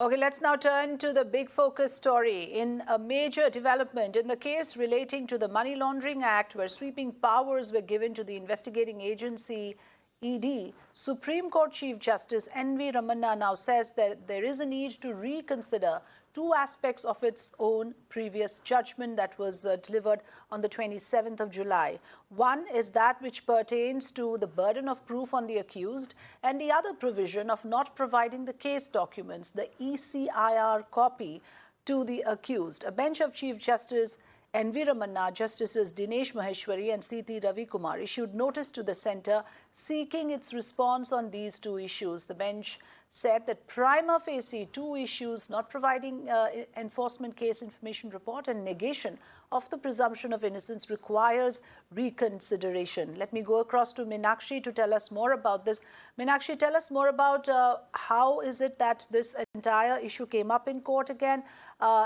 Okay, let's now turn to the big focus story. In a major development in the case relating to the Money Laundering Act, where sweeping powers were given to the investigating agency ED, Supreme Court Chief Justice NVR Ramana now says that there is a need to reconsider two aspects of its own previous judgment that was delivered on the 27th of July. One is that which pertains to the burden of proof on the accused, and the other provision of not providing the case documents, the ECIR copy, to the accused. A bench of Chief Justice NVR Ramana, Justices Dinesh Maheshwari and C.T. Ravi Kumar issued notice to the centre seeking its response on these two issues. The bench said that prima facie two issues, not providing enforcement case information report and negation of the presumption of innocence, requires reconsideration. Let me go across to Meenakshi to tell us more about this. Meenakshi, tell us more about how is it that this entire issue came up in court again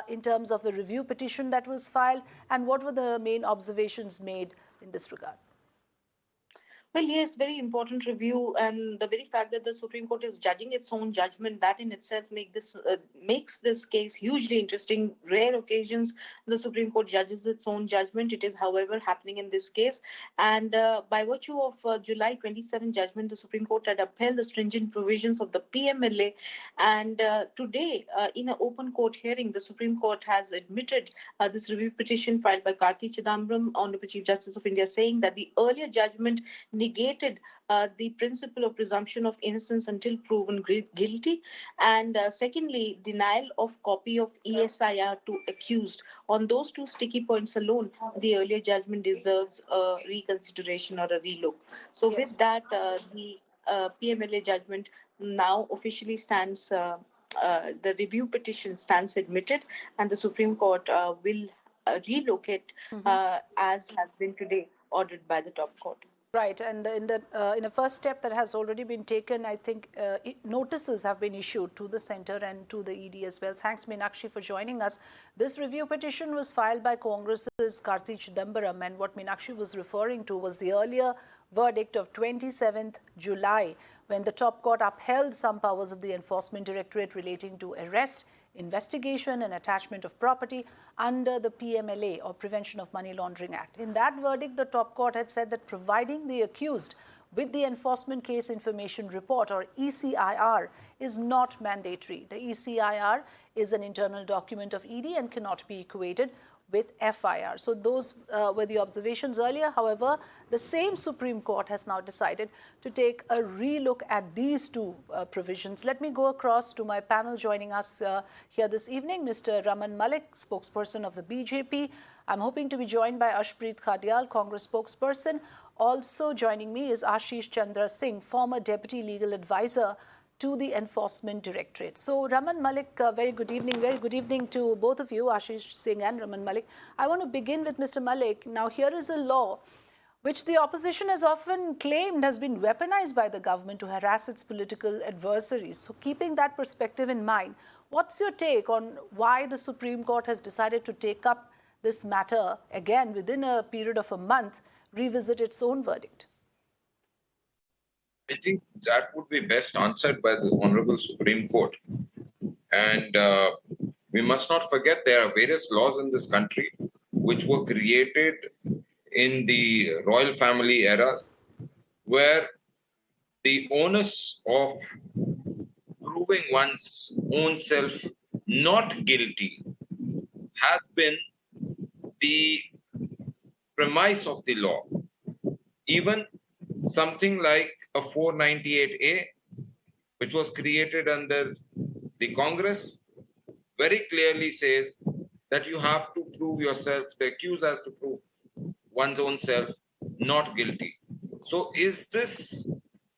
in terms of the review petition that was filed, and what were the main observations made in this regard? Well, yes, very important review, and the very fact that the Supreme Court is judging its own judgment, that in itself makes this case hugely interesting. Rare occasions the Supreme Court judges its own judgment. It is, however, happening in this case, and by virtue of July 27 judgment, the Supreme Court had upheld the stringent provisions of the PMLA, and today, in an open court hearing, the Supreme Court has admitted this review petition filed by Karti Chidambaram, Honorable Chief Justice of India, saying that the earlier judgment negated the principle of presumption of innocence until proven guilty, and secondly, denial of copy of ECIR to accused. On those two sticky points alone, the earlier judgment deserves a reconsideration or a relook. So yes, with that, the PMLA judgment now officially stands, the review petition stands admitted, and the Supreme Court will relook it as has been today ordered by the top court. Right, and in a first step that has already been taken, I think notices have been issued to the centre and to the ED as well. Thanks, Meenakshi, for joining us. This review petition was filed by Congress's Karti Chidambaram, and what Meenakshi was referring to was the earlier verdict of 27th July, when the top court upheld some powers of the Enforcement Directorate relating to arrest, investigation and attachment of property under the PMLA, or Prevention of Money Laundering Act. In that verdict, the top court had said that providing the accused with the Enforcement Case Information Report, or ECIR, is not mandatory. The ECIR is an internal document of ED and cannot be equated with FIR. So those were the observations earlier. However, the same Supreme Court has now decided to take a relook at these two provisions. Let me go across to my panel joining us here this evening, Mr. Raman Malik, spokesperson of the BJP. I'm hoping to be joined by Arsh Khadial, Congress spokesperson. Also joining me is Ashish Chandra Singh, former Deputy Legal Advisor to the Enforcement Directorate. So, Raman Malik, very good evening. Very good evening to both of you, Ashish Singh and Raman Malik. I want to begin with Mr. Malik. Now, here is a law which the opposition has often claimed has been weaponized by the government to harass its political adversaries. So, keeping that perspective in mind, what's your take on why the Supreme Court has decided to take up this matter again within a period of a month, revisit its own verdict? I think that would be best answered by the Honorable Supreme Court. And we must not forget there are various laws in this country which were created in the royal family era, where the onus of proving one's own self not guilty has been the premise of the law. Even something like a 498A, which was created under the Congress, very clearly says that you have to prove yourself, the accused has to prove one's own self not guilty. So is this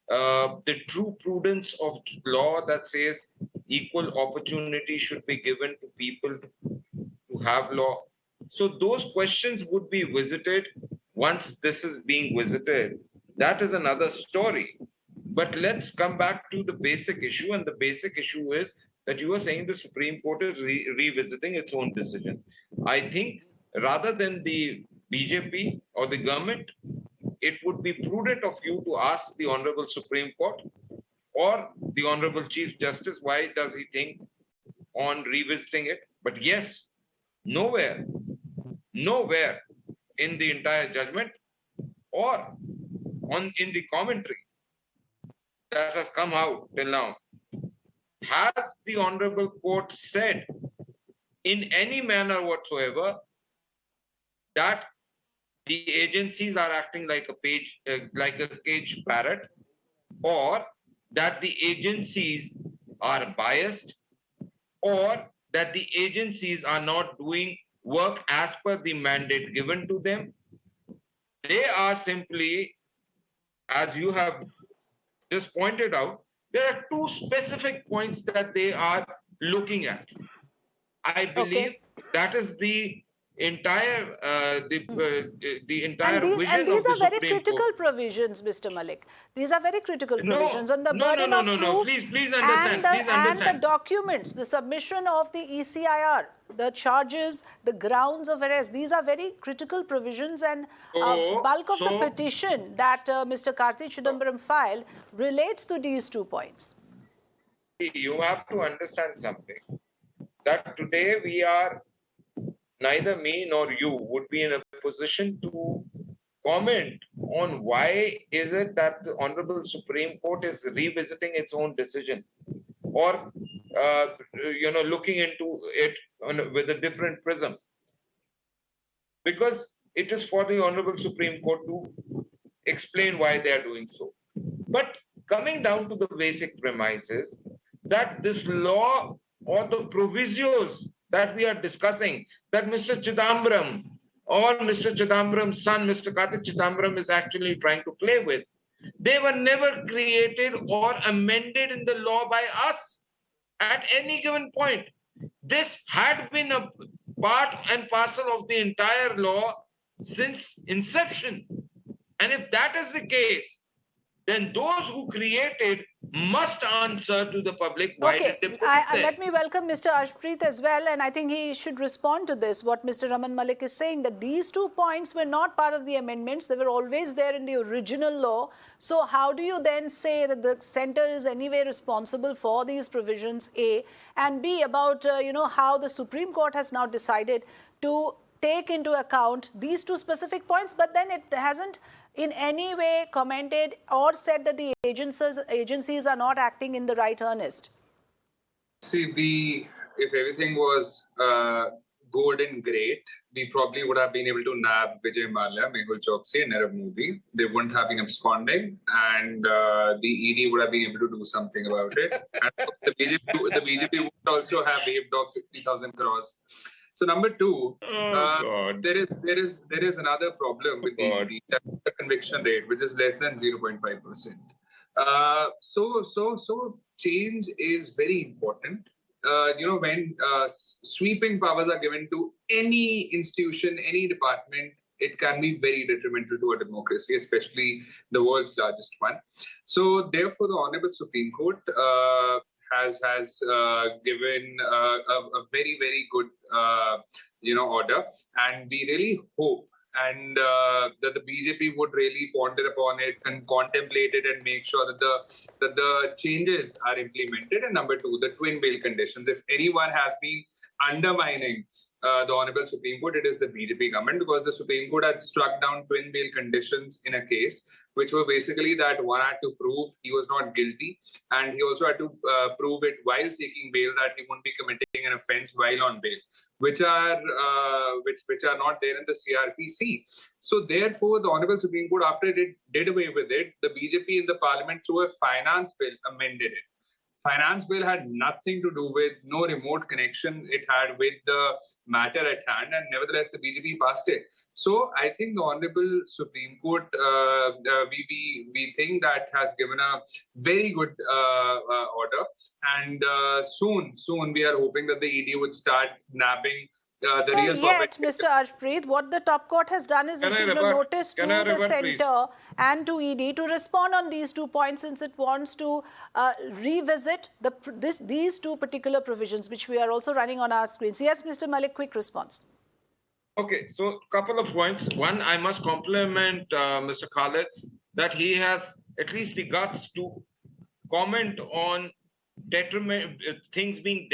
the true prudence of law that says equal opportunity should be given to people to have law? So those questions would be visited once this is being visited. That is another story. But let's come back to the basic issue. And the basic issue is that you are saying the Supreme Court is revisiting its own decision. I think rather than the BJP or the government, it would be prudent of you to ask the Honorable Supreme Court or the Honorable Chief Justice why does he think on revisiting it. But yes, nowhere in the entire judgment or in the commentary that has come out till now has the Honorable Court said in any manner whatsoever that the agencies are acting like a caged parrot, or that the agencies are biased, or that the agencies are not doing work as per the mandate given to them. They are simply, as you have just pointed out, there are two specific points that they are looking at. I believe that is the entire entire vision And these of the are very Supreme critical Court. provisions, Mr. Malik. These are very critical No, provisions on the no, burden no, of no, no, proof please understand, and the, and the understand. documents, the submission of the ECIR, the charges, the grounds of arrest. These are very critical provisions, and bulk of the petition that Mr. Karti Chidambaram filed relates to these 2 points. You have to understand something, that today we are, neither me nor you would be in a position to comment on why is it that the Honorable Supreme Court is revisiting its own decision, or looking into it with a different prism, because it is for the Honorable Supreme Court to explain why they are doing so. But coming down to the basic premises that this law or the provisos that we are discussing, that Mr. Chidambaram or Mr. Chidambaram's son, Mr. Karti Chidambaram, is actually trying to play with, they were never created or amended in the law by us at any given point. This had been a part and parcel of the entire law since inception. And if that is the case, then those who created must answer to the public why did they put it there. Let me welcome Mr. Arshpreet as well, and I think he should respond to this. What Mr. Raman Malik is saying, that these 2 points were not part of the amendments. They were always there in the original law. So how do you then say that the centre is anyway responsible for these provisions, A, and B, about how the Supreme Court has now decided to take into account these 2 specific points, but then it hasn't in any way commented or said that the agencies are not acting in the right earnest? See, if everything was good and great, we probably would have been able to nab Vijay Mallya, Mehul Choksi, and Nirav Modi. They wouldn't have been absconding, and the ED would have been able to do something about it. And the BJP would also have waived off 60,000 crores. So number 2, there is another problem with the conviction rate, which is less than 0.5%. So change is very important. When sweeping powers are given to any institution, any department, it can be very detrimental to a democracy, especially the world's largest one. So therefore, the Honorable Supreme Court has given a very, very good order, and we really hope that the BJP would really ponder upon it and contemplate it and make sure that the changes are implemented. And number 2, the twin bail conditions. If anyone has been undermining the Honorable Supreme Court, it is the BJP government, because the Supreme Court had struck down twin bail conditions in a case, which were basically that one had to prove he was not guilty, and he also had to prove it while seeking bail that he won't be committing an offence while on bail, which are not there in the CRPC. So therefore, the Honorable Supreme Court, after it did away with it, the BJP in the Parliament through a finance bill amended it. Finance bill had nothing to do with, no remote connection it had with the matter at hand, and nevertheless the BJP passed it. So I think the Honorable Supreme Court, we think that has given a very good order, and soon we are hoping that the ED would start nabbing the real yet, Mr. Arshpreet, what the top court has done is issued a notice to the centre and to ED to respond on these 2 points, since it wants to revisit these 2 particular provisions, which we are also running on our screens. Yes, Mr. Malik, quick response. Okay, so couple of points. One, I must compliment Mr. Khalid that he has at least the guts to comment on things being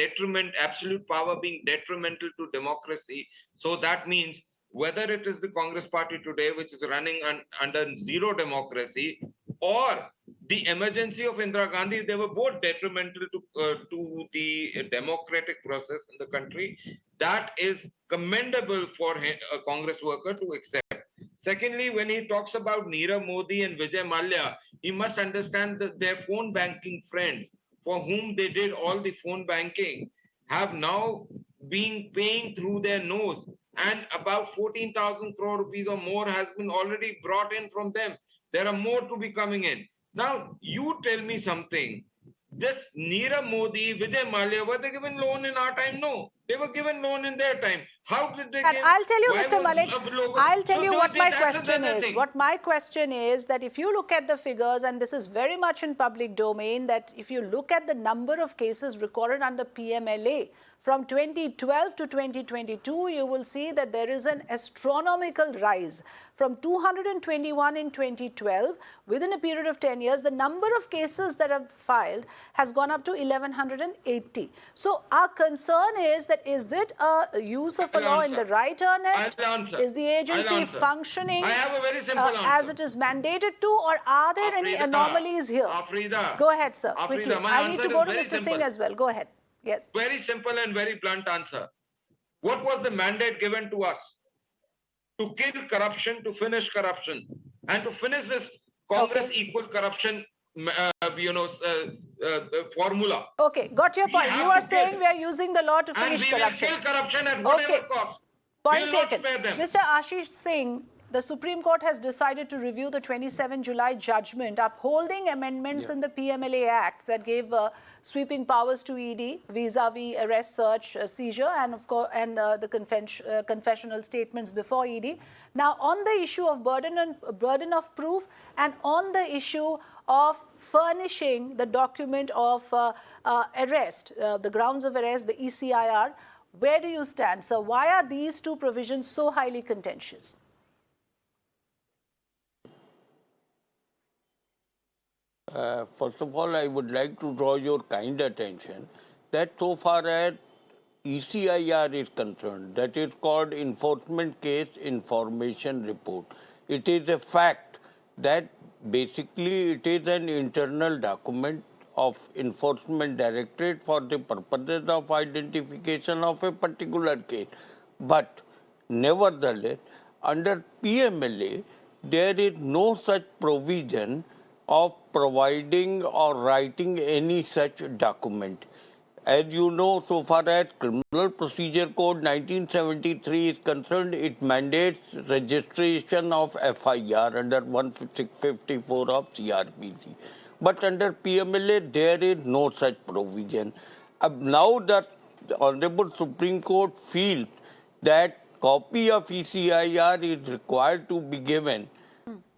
absolute power being detrimental to democracy. So that means whether it is the Congress party today, which is running under zero democracy, or the emergency of Indira Gandhi, they were both detrimental to the democratic process in the country. That is commendable for a Congress worker to accept. Secondly, when he talks about Nirav Modi and Vijay Mallya, he must understand that their phone banking friends, for whom they did all the phone banking, have now been paying through their nose, and about 14,000 crore rupees or more has been already brought in from them. There are more to be coming in. Now, you tell me something. This Nirav Modi, Vijay Mallya, were they given loan in our time? No. They were given loan in their time. How did they And give? I'll tell you, Why Mr. was Malik, local? I'll tell So you no, what my that's question another is. thing. What my question is that if you look at the figures, and this is very much in public domain, that if you look at the number of cases recorded under PMLA from 2012 to 2022, you will see that there is an astronomical rise. From 221 in 2012, within a period of 10 years, the number of cases that are filed has gone up to 1,180. So our concern is that is it a use of a law in the right earnest? I'll answer. Is the agency I'll answer. functioning I have a very simple answer. as it is mandated to, or are there any Afrida, anomalies here? Afrida, Go ahead, sir, Afrida, quickly. my I need to answer go is to very Mr. Singh simple. as well. Go ahead. Yes. Very simple and very blunt answer. What was the mandate given to us? To kill corruption, to finish corruption, and to finish this Congress equal corruption, formula. Okay, got your We point. have You are to saying kill. we are using the law to And finish we corruption. will kill corruption at whatever cost. We Point will not taken. spare them. Mr. Ashish Singh, the Supreme Court has decided to review the 27 July judgment upholding amendments in the PMLA Act that gave sweeping powers to ED vis-a-vis arrest, search, seizure, and of course, the confessional statements before ED. Now, on the issue of burden of proof, and on the issue of furnishing the document of arrest, the grounds of arrest, the ECIR, where do you stand, sir? Why are these two provisions so highly contentious? First of all, I would like to draw your kind attention that so far as ECIR is concerned, that is called Enforcement Case Information Report. It is a fact that basically it is an internal document of Enforcement Directorate for the purposes of identification of a particular case. But nevertheless, under PMLA, there is no such provision of providing or writing any such document. As you know, so far as Criminal Procedure Code 1973 is concerned, it mandates registration of FIR under 1654 of CRPC. But under PMLA, there is no such provision. Now the Honorable Supreme Court feels that copy of ECIR is required to be given.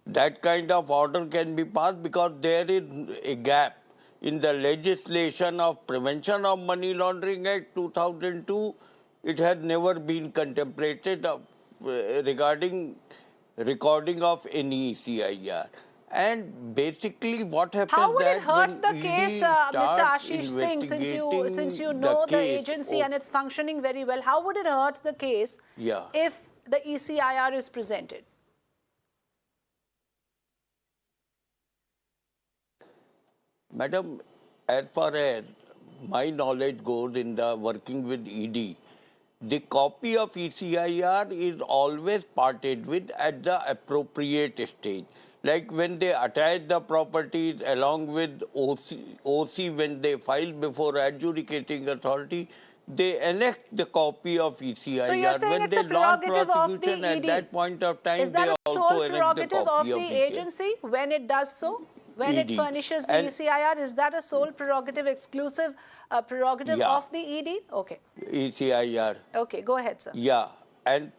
That kind of order can be passed because there is a gap in the legislation of Prevention of Money Laundering Act 2002. It has never been contemplated regarding recording of any ECIR. And basically what happens How would it that hurt the when case, ED Mr. starts Ashish Singh, since you investigating know the case agency and it's functioning very well, how would it hurt the case if the ECIR is presented? Madam, as far as my knowledge goes in the working with ED, the copy of ECIR is always parted with at the appropriate stage. Like when they attach the properties along with OC when they file before adjudicating authority, they annex the copy of ECIR. So you're saying when it's they a prerogative of the prosecution at ED. that point of time, Is that they a also sole annex the prerogative of copy the ECIR. agency when it does so? When it ED. furnishes the And ECIR, is that a sole prerogative, exclusive prerogative of the ED? Okay. ECIR. Okay, go ahead, sir. And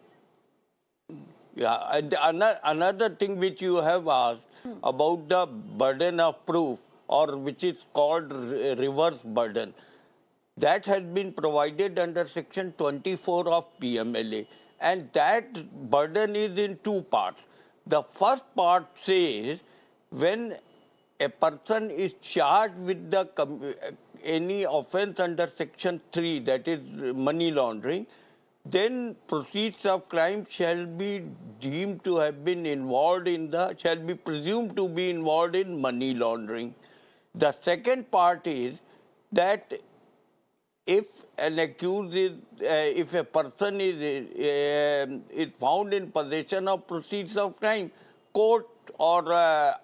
another thing which you have asked about the burden of proof, or which is called reverse burden, that has been provided under section 24 of PMLA, and that burden is in two parts. The first part says when a person is charged with the any offense under Section 3, that is money laundering, then proceeds of crime shall be deemed to have been involved in shall be presumed to be involved in money laundering. The second part is that if an accused is, if a person is found in possession of proceeds of crime, court or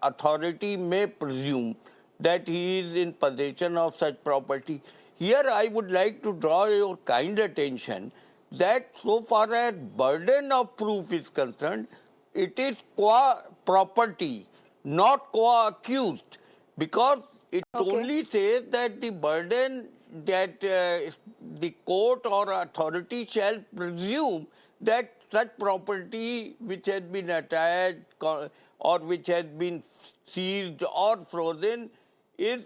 authority may presume that he is in possession of such property. Here I would like to draw your kind attention that so far as burden of proof is concerned, it is qua property, not qua accused, because it only says that the burden that the court or authority shall presume that such property which has been attached or which has been seized or frozen is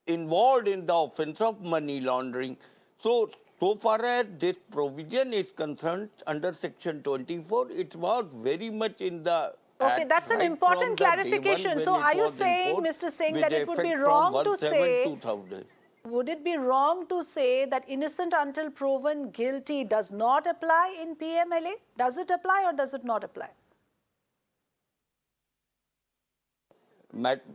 involved in the offense of money laundering. So far as this provision is concerned under Section 24, it was very much in the Okay, Act that's an right important from the day clarification. one So when it are you was saying, enforced Mr. Singh, with that it would be effect wrong from to say 1/7/2000. would it be wrong to say that innocent until proven guilty does not apply in PMLA? Does it apply or does it not apply?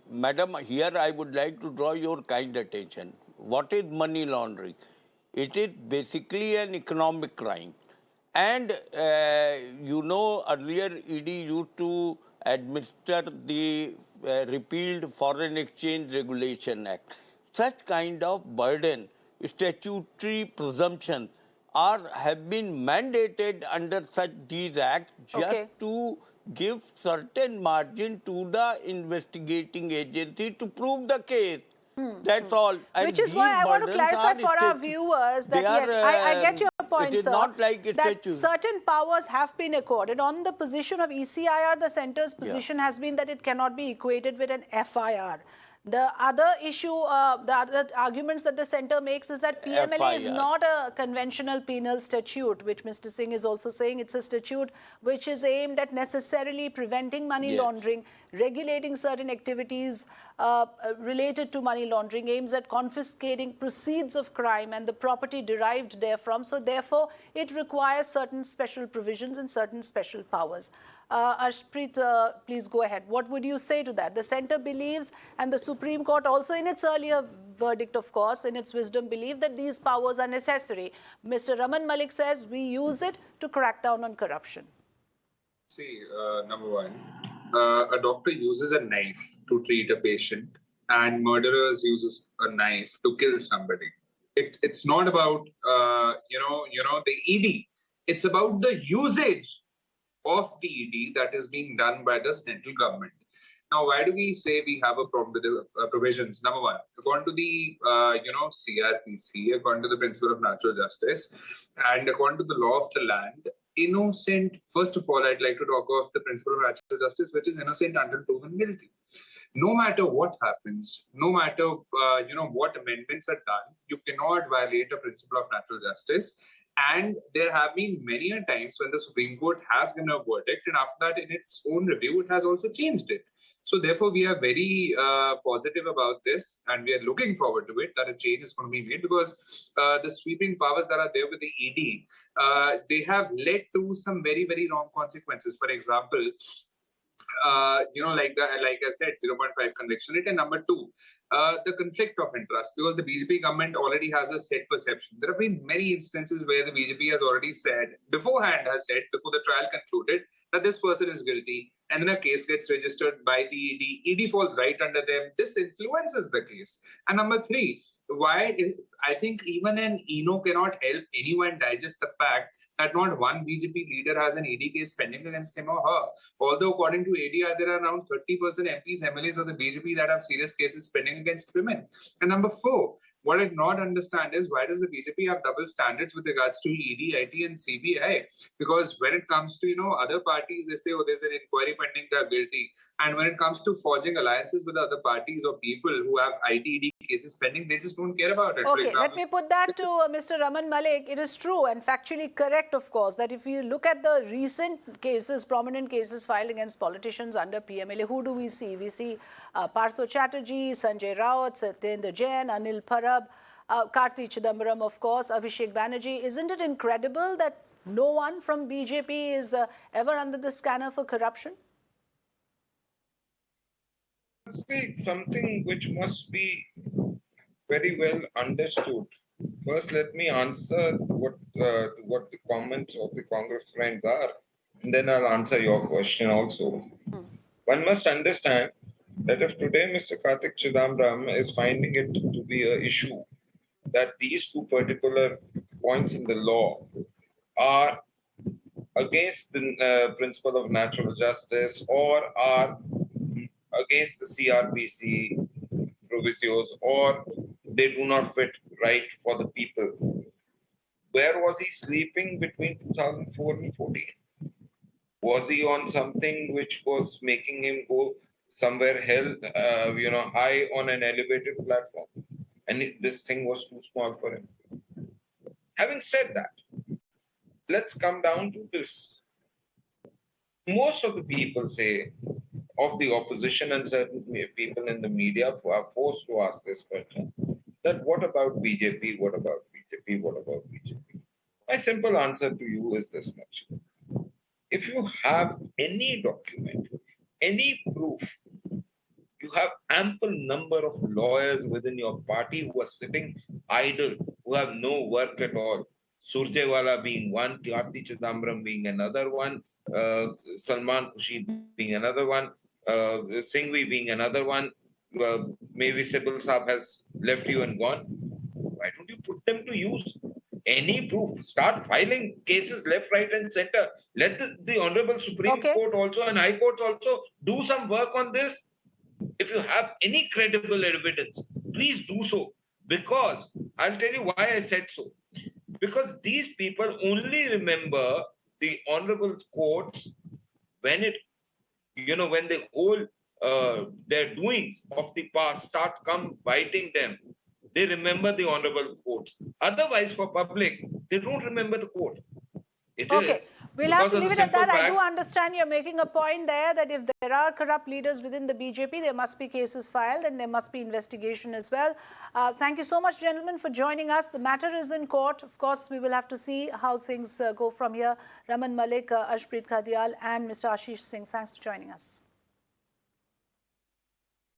Madam, here I would like to draw your kind attention. What is money laundering? It is basically an economic crime. And earlier ED used to administer the repealed Foreign Exchange Regulation Act. Such kind of burden, statutory presumption have been mandated under these acts just to give certain margin to the investigating agency to prove the case. That's all. And which is why I want to clarify for our viewers that yes, I get your point, it is sir, not like a that statute. certain powers have been accorded. On the position of ECIR, the centre's position has been that it cannot be equated with an FIR. The other issue, the other arguments that the centre makes is that PMLA is not a conventional penal statute, which Mr. Singh is also saying. It's a statute which is aimed at necessarily preventing money laundering, regulating certain activities related to money laundering, aims at confiscating proceeds of crime and the property derived therefrom. So therefore, it requires certain special provisions and certain special powers. Arshpreet, please go ahead. What would you say to that? The centre believes, and the Supreme Court also in its earlier verdict, of course, in its wisdom, believed that these powers are necessary. Mr. Raman Malik says we use it to crack down on corruption. See, number one, a doctor uses a knife to treat a patient and murderers uses a knife to kill somebody. It's not about, the ED. It's about the usage of the ED that is being done by the central government. Now, why do we say we have a problem with the provisions? Number one, according to the, CRPC, according to the principle of natural justice, and according to the law of the land, innocent, first of all, I'd like to talk of the principle of natural justice, which is innocent until proven guilty. No matter what happens, no matter, what amendments are done, you cannot violate a principle of natural justice. And there have been many a times when the Supreme Court has given a verdict, and after that, in its own review, it has also changed it. So therefore, we are very positive about this, and we are looking forward to it, that a change is going to be made, because the sweeping powers that are there with the ED, they have led to some very, very wrong consequences. For example, like I said, 0.5 conviction rate. And number two, the conflict of interest, because the BJP government already has a set perception. There have been many instances where the BJP has already said, before the trial concluded, that this person is guilty, and then a case gets registered by the ED. ED falls right under them. This influences the case. And number three, I think even an ENO cannot help anyone digest the fact that not one BJP leader has an ED case pending against him or her. Although according to ADR, there are around 30% MPs, MLAs of the BJP that have serious cases pending against women. And number four, what I do not understand is why does the BJP have double standards with regards to ED, IT and CBI? Because when it comes to, other parties, they say, oh, there's an inquiry pending, they're guilty. And when it comes to forging alliances with other parties or people who have IT, ED cases pending, they just don't care about it. Okay, let me put that to Mr. Raman Malik. It is true and factually correct, of course, that if you look at the recent cases, prominent cases filed against politicians under PMLA, who do we see? We see Partho Chatterjee, Sanjay Raut, Satyendra Jain, Anil Parab, Arab, Karti Chidambaram, of course, Abhishek Banerjee. Isn't it incredible that no one from BJP is ever under the scanner for corruption? It's something which must be very well understood. First, let me answer what the comments of the Congress friends are, and then I'll answer your question also. One must understand that if today Mr. Kartik Chidambaram is finding it to be an issue that these two particular points in the law are against the principle of natural justice or are against the CRPC provisos or they do not fit right for the people. Where was he sleeping between 2004 and 14? Was he on something which was making him go somewhere held, high on an elevated platform? And this thing was too small for him. Having said that, let's come down to this. Most of the people say, of the opposition and certain people in the media are forced to ask this question, that what about BJP, what about BJP, what about BJP? My simple answer to you is this much. If you have any document, any proof, you have ample number of lawyers within your party who are sitting idle, who have no work at all. Surjewala being one, Karti Chidambaram being another one, Salman Khurshid being another one, Singhvi being another one, maybe Sibyl Saab has left you and gone. Why don't you put them to use? Any proof. Start filing cases left, right, and center. Let the Honorable Supreme Court also and High Courts also do some work on this. If you have any credible evidence, please do so. Because I'll tell you why I said so. Because these people only remember the honorable courts when when the whole their doings of the past start come biting them. They remember the honorable courts. Otherwise, for public, they don't remember the court. We'll have to leave it at that. I do understand you're making a point there that if there are corrupt leaders within the BJP, there must be cases filed and there must be investigation as well. Thank you so much, gentlemen, for joining us. The matter is in court. Of course, we will have to see how things go from here. Raman Malik, Arsh Khadial, and Mr. Ashish Singh, thanks for joining us.